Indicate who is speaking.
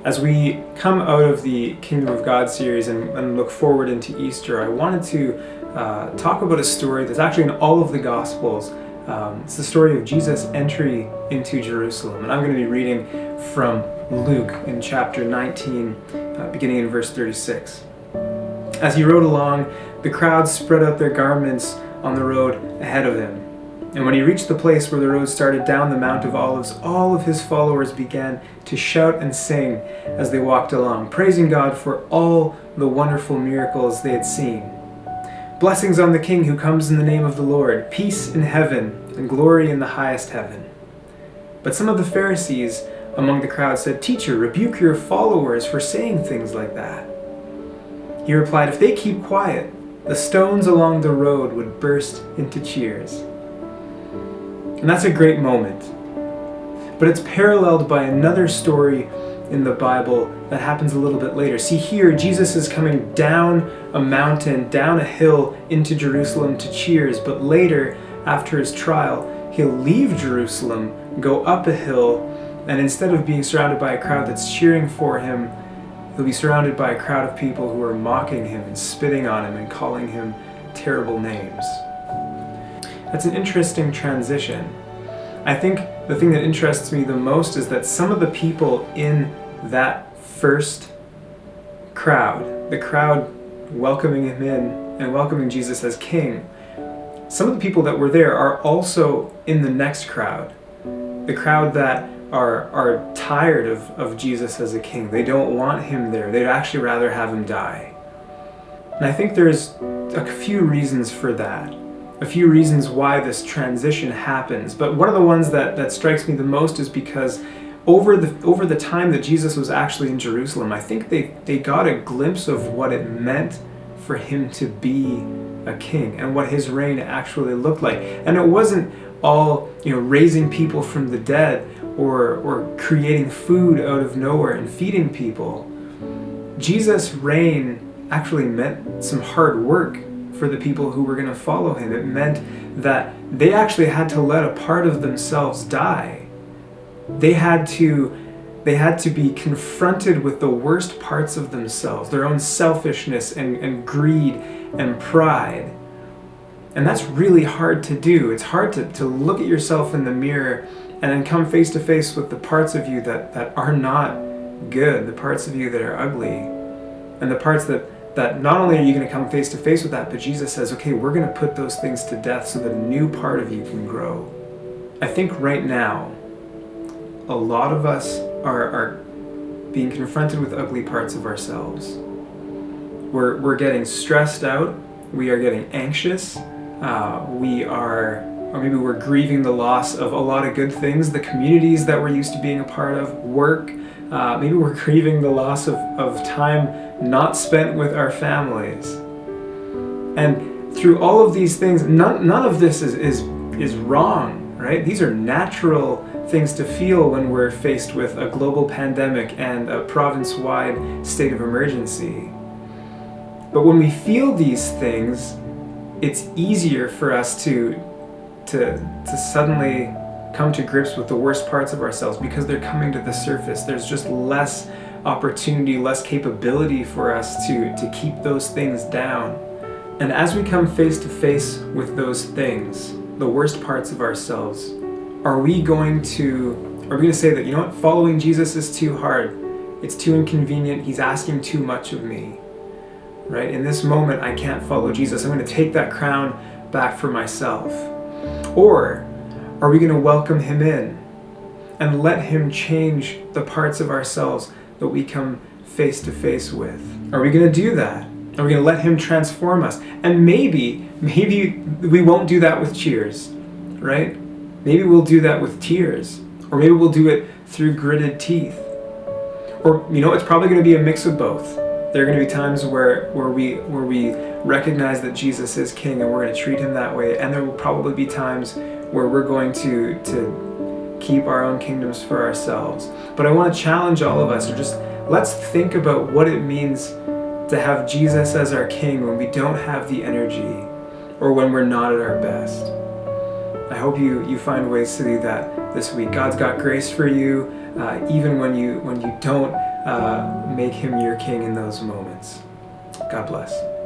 Speaker 1: As we come out of the Kingdom of God series and look forward into Easter, I wanted to talk about a story that's actually in all of the Gospels. It's the story of Jesus' entry into Jerusalem. And I'm going to be reading from Luke in chapter 19, beginning in verse 36. As he rode along, the crowd spread out their garments on the road ahead of him. And when he reached the place where the road started down the Mount of Olives, all of his followers began to shout and sing as they walked along, praising God for all the wonderful miracles they had seen. Blessings on the King who comes in the name of the Lord, peace in heaven and glory in the highest heaven. But some of the Pharisees among the crowd said, "Teacher, rebuke your followers for saying things like that." He replied, "If they keep quiet, the stones along the road would burst into cheers." And that's a great moment. But it's paralleled by another story in the Bible that happens a little bit later. See, here Jesus is coming down a mountain, down a hill into Jerusalem to cheers, but later, after his trial, he'll leave Jerusalem, go up a hill, and instead of being surrounded by a crowd that's cheering for him, he'll be surrounded by a crowd of people who are mocking him and spitting on him and calling him terrible names. That's an interesting transition. I think the thing that interests me the most is that some of the people in that first crowd, the crowd welcoming him in and welcoming Jesus as king, some of the people that were there are also in the next crowd, the crowd that are tired of Jesus as a king. They don't want him there. They'd actually rather have him die. And I think there's a few reasons for that. A few reasons why this transition happens, but one of the ones that strikes me the most is because over the time that Jesus was actually in Jerusalem, I think they got a glimpse of what it meant for him to be a king and what his reign actually looked like. And it wasn't all, raising people from the dead or creating food out of nowhere and feeding people. Jesus' reign actually meant some hard work for the people who were going to follow him. It meant that they actually had to let a part of themselves die. They had to be confronted with the worst parts of themselves, their own selfishness and greed and pride. And that's really hard to do. It's hard to look at yourself in the mirror and then come face to face with the parts of you that are not good, the parts of you that are ugly, and the parts that not only are you going to come face to face with that, but Jesus says, okay, we're going to put those things to death so that a new part of you can grow. I think right now, a lot of us are being confronted with ugly parts of ourselves. We're getting stressed out. We are getting anxious. Or maybe we're grieving the loss of a lot of good things, the communities that we're used to being a part of, work. Maybe we're grieving the loss of time not spent with our families. And through all of these things, none of this is wrong, right? These are natural things to feel when we're faced with a global pandemic and a province-wide state of emergency. But when we feel these things, it's easier for us to suddenly come to grips with the worst parts of ourselves because they're coming to the surface. There's just less opportunity, less capability for us to keep those things down. And as we come face to face with those things, the worst parts of ourselves, are we going to say that, what, following Jesus is too hard, it's too inconvenient, he's asking too much of me, right? In this moment, I can't follow Jesus. I'm going to take that crown back for myself. Or are we going to welcome him in and let him change the parts of ourselves that we come face to face with? Are we going to do that? Are we going to let him transform us? And maybe we won't do that with cheers, right? Maybe we'll do that with tears, or maybe we'll do it through gritted teeth. Or, it's probably going to be a mix of both. There are going to be times where we recognize that Jesus is king and we're going to treat him that way, and there will probably be times where we're going to keep our own kingdoms for ourselves. But I want to challenge all of us, let's think about what it means to have Jesus as our king when we don't have the energy or when we're not at our best. I hope you find ways to do that this week. God's got grace for you, even when you don't make him your king in those moments. God bless.